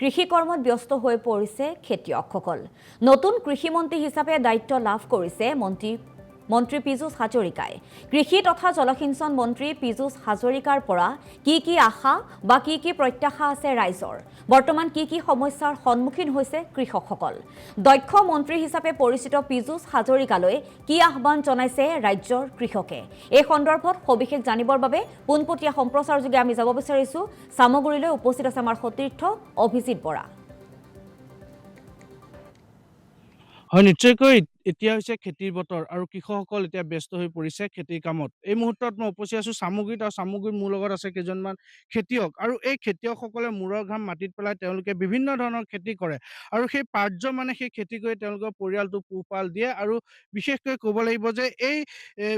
কৃষি কৰ্মত ব্যস্ত হৈ পৰিছে খেতিয়কসকল। নতুন কৃষিমন্ত্ৰী হিচাপে দায়িত্ব লাভ কৰিছে মন্ত্ৰী পীযুষ হাজৰিকাই। কৃষি তথা জলসিঞ্চন মন্ত্ৰী পীযুষ হাজৰিকাৰ পৰা কি আশা বা কি প্ৰত্যাশা আছে ৰাইজৰ? বৰ্তমান কি সমস্যাৰ সন্মুখীন হৈছে কৃষকসকল? দক্ষ মন্ত্ৰী হিচাপে পৰিচিত পীযুষ হাজৰিকালৈ কি আহ্বান জনাইছে ৰাজ্যৰ কৃষকে? এই সন্দৰ্ভত সবিশেষ জানিবৰ বাবে পোনপটীয়া সম্প্ৰচাৰযোগে আমি যাব বিচাৰিছো সামগুৰিলৈ। উপস্থিত আছে আমাৰ সতীৰ্থ অভিজিত বৰা। হয়, নিশ্চয়কৈ এতিয়া হৈছে খেতিৰ বতৰ আৰু কৃষকসকল এতিয়া ব্যস্ত হৈ পৰিছে খেতিৰ কামত। এই মুহূৰ্তত মই উপস্থিত আছো সামগুৰিত, আৰু সামগুৰিত মোৰ লগত আছে কেইজনমান খেতিয়ক। আৰু এই খেতিয়কসকলে মূৰৰ ঘাম মাটিত পেলাই তেওঁলোকে বিভিন্ন ধৰণৰ খেতি কৰে আৰু সেই পাৰ্য মানে সেই খেতি কৰি তেওঁলোকৰ পৰিয়ালটো পোহপাল দিয়ে। আৰু বিশেষকৈ ক'ব লাগিব যে এই এ,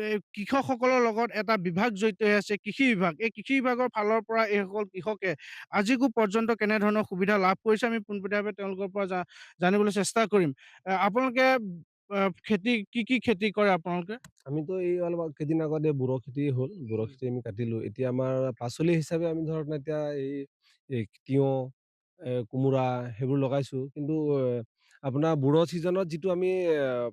এ, কৃষকসকলৰ লগত এটা বিভাগ জড়িত হৈ আছে, কৃষি বিভাগ। এই কৃষি বিভাগৰ ফালৰ পৰা এইসকল কৃষকে আজিকো পৰ্যন্ত কেনেধৰণৰ সুবিধা লাভ কৰিছে আমি পোনপটীয়াভাৱে তেওঁলোকৰ পৰা জানিবলৈ চেষ্টা কৰিম। আপোনালোকে খেতি কি খেতি কৰে আপোনালোকে? আমিতো এই অলপ কেইদিন আগতে বুঢ়ো খেতি হ'ল। বুঢ়ো খেতি আমি কাটিলো। এতিয়া আমাৰ পাচলি হিচাপে আমি ধৰক এতিয়া এই তিয়ঁহ, কোমোৰা সেইবোৰ লগাইছো। কিন্তু আপোনাৰ বুঢ়ো ছিজনত যিটো আমি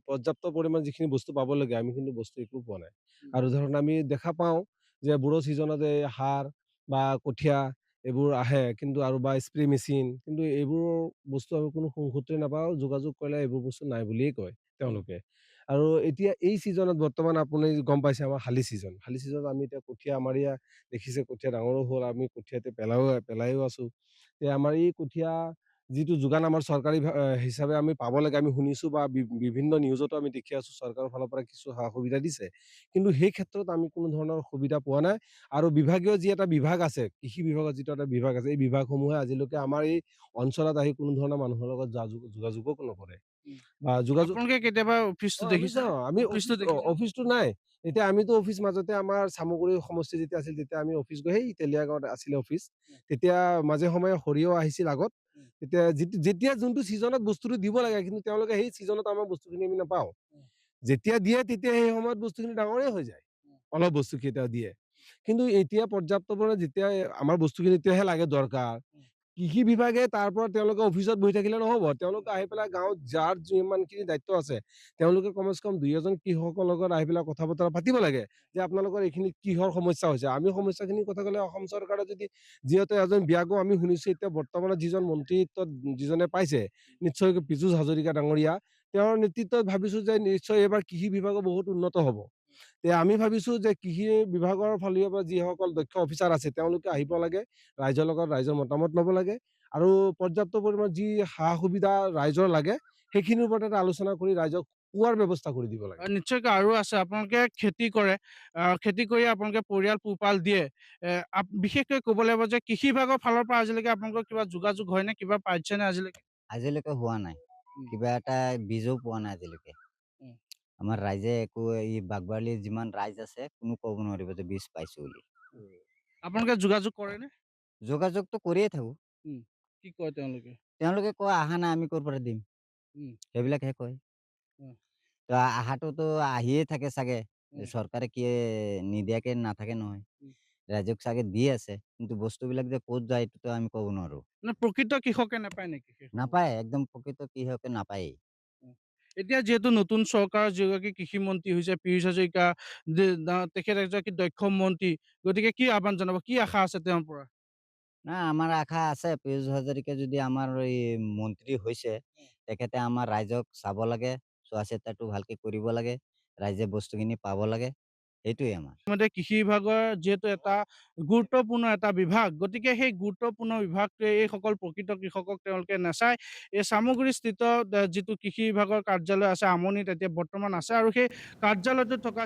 পৰ্যাপ্ত পৰিমাণ যিখিনি বস্তু পাব লাগে, আমি কিন্তু বস্তু একো পোৱা নাই। আৰু ধৰক আমি দেখা পাওঁ যে বুঢ়ো ছিজনত এই সাৰ বা কঠীয়া এইবোৰ আহে, কিন্তু আৰু বা স্প্ৰে মেচিন, কিন্তু এইবোৰ বস্তু আমি কোনো সংসূত্ৰে নাপাওঁ। যোগাযোগ কৰিলে এইবোৰ বস্তু নাই বুলিয়ে কয় তেওঁলোকে। আৰু এতিয়া এই ছিজনত বৰ্তমান আপুনি গম পাইছে আমাৰ শালি ছিজন। শালি ছিজনত আমি এতিয়া কঠীয়া আমাৰ ইয়াত দেখিছে কঠীয়া ডাঙৰো হ'ল। আমি কঠীয়া এতিয়া পেলাইও আছো। এতিয়া আমাৰ এই কঠীয়া যিটো যোগান আমাৰ চৰকাৰী হিচাপে আমি পাব লাগে, আমি শুনিছো বা বিভিন্ন নিউজতো আমি দেখি আছো চৰকাৰৰ ফালৰ পৰা কিছু সা সুবিধা দিছে। কিন্তু সেই ক্ষেত্ৰত আমি কোনো ধৰণৰ সুবিধা পোৱা নাই। আৰু বিভাগীয় যি এটা বিভাগ আছে, কৃষি বিভাগৰ যিটো এটা বিভাগ আছে, এই বিভাগসমূহে আজিলৈকে আমাৰ এই অঞ্চলত আহি কোনো ধৰণৰ মানুহৰ লগত যোগাযোগো নকৰে বা যোগাযোগ। আপোনালোকে কেতিয়াবা অফিচটো আমি দেখিছে? যাওঁ, আমি অফিচটো দেখিছে? অফিচটো নাই। এতিয়া আমিতো অফিচ মাজতে আমাৰ চামগুৰি সমষ্টি যেতিয়া আছিল তেতিয়া আমি অফিচ গৈ সেই তেলীয়াগাঁৱত আছিলে অফিচ। তেতিয়া মাজে সময়ে সৰিয়হ আহিছিল আগত। তেতিয়া যেতিয়া যোনটো ছিজনত বস্তুটো দিব লাগে, কিন্তু তেওঁলোকে সেই ছিজনত আমাৰ বস্তুখিনি আমি নাপাওঁ। যেতিয়া দিয়ে তেতিয়া সেই সময়ত বস্তুখিনি ডাঙৰে হৈ যায়। অলপ বস্তু কেইটা দিয়ে। কিন্তু এতিয়া পৰ্যাপ্ত পৰিমাণে যেতিয়া আমাৰ বস্তুখিনি এতিয়াহে লাগে দৰকাৰ। কৃষি বিভাগে তাৰ পৰা তেওঁলোকে অফিচত বহি থাকিলে নহ'ব। তেওঁলোকে আহি পেলাই গাঁৱত যাৰ যিমানখিনি দায়িত্ব আছে, তেওঁলোকে কমচে কম ২ এজন কৃষকৰ লগত আহি পেলাই কথা বতৰা পাতিব লাগে যে আপোনালোকৰ এইখিনি কিহৰ সমস্যা হৈছে। আমি সমস্যাখিনিৰ কথা ক'লে অসম চৰকাৰে যদি যিহেতু এজন বিয়াগো আমি শুনিছো এতিয়া বৰ্তমানত যিজন মন্ত্ৰীত্বত যিজনে পাইছে, নিশ্চয়কৈ পীযুষ হাজৰিকা ডাঙৰীয়া, তেওঁৰ নেতৃত্বত ভাবিছো যে নিশ্চয় এইবাৰ কৃষি বিভাগো বহুত উন্নত হ'ব। আমি ভাবিছো যে কৃষি বিভাগৰ ফালৰ পৰা যিসকল দক্ষ অফিচাৰ আছে তেওঁলোকে আহিব লাগে, ৰাইজৰ লগত ৰাইজৰ মতামত ল'ব লাগে আৰু পৰ্যাপ্ত পৰিমাণৰ যি সা সুবিধা ৰাইজৰ লাগে সেইখিনিৰ ওপৰত এটা আলোচনা কৰি ৰাইজক পোৱাৰ ব্যৱস্থা কৰি দিব লাগে। নিশ্চয়কৈ আৰু আছে। আপোনালোকে খেতি কৰে, খেতি কৰি আপোনালোকে পৰিয়াল পোহপাল দিয়ে। বিশেষকৈ ক'ব লাগিব যে কৃষি বিভাগৰ ফালৰ পৰা আজিলৈকে আপোনালোকৰ কিবা যোগাযোগ হয়নে? কিবা পাইছেনে আজিলৈকে? আজিলৈকে হোৱা নাই। উম, কিবা এটা বীজও পোৱা নাই আজিলৈকে। উম। আমাৰ ৰাইজে একো এই বাগবাৰীৰ যিমান ৰাইজ আছে কোনো ক'ব নোৱাৰিব যে বীজ পাইছো বুলি। আপোনালোকে যোগাযোগ কৰেনে? যোগাযোগটো কৰিয়ে থাকো। উম, কি কয় তেওঁলোকে? তেওঁলোকে কয় আহা নাই আমি ক'ৰ পৰা দিম। উম, সেইবিলাকহে কয়। উম, তো আহাটোতো আহিয়ে থাকে চাগে। উম, চৰকাৰে কি নিদিয়াকে নাথাকে নহয়। উম। ৰাইজক চাগে দি আছে। কিন্তু বস্তুবিলাক যে ক'ত যায় এইটোতো আমি ক'ব নোৱাৰো। মানে প্ৰকৃত কৃষকে নাপায় নেকি সেই সময়? নাপায়, একদম প্ৰকৃত কৃষকে নাপায়েই। উম। এতিয়া যিহেতু নতুন চৰকাৰৰ যিগৰাকী কৃষি মন্ত্ৰী হৈছে পীযুষ হাজৰিকা, তেখেত এগৰাকী দক্ষ মন্ত্ৰী, গতিকে কি আহ্বান জনাব? কি আশা আছে তেওঁৰ পৰা? না আমাৰ আশা আছে পীযুষ হাজৰিকা যদি আমাৰ এই মন্ত্ৰী হৈছে, তেখেতে আমাৰ ৰাইজক চাব লাগে, চোৱা চিতাটো ভালকে কৰিব লাগে, ৰাইজে বস্তুখিনি পাব লাগে, সেইটোৱে আমাৰ। মতে কৃষি বিভাগৰ যিহেতু এটা গুৰুত্বপূৰ্ণ এটা বিভাগ, গতিকে সেই গুৰুত্বপূৰ্ণ বিভাগটোৱে এইসকল প্ৰকৃত কৃষকক তেওঁলোকে নাচায়। এই চামগুৰিস্থিত যিটো কৃষি বিভাগৰ কাৰ্যালয় আছে আমনিত এতিয়া বৰ্তমান আছে, আৰু সেই কাৰ্যালয়টোত থকা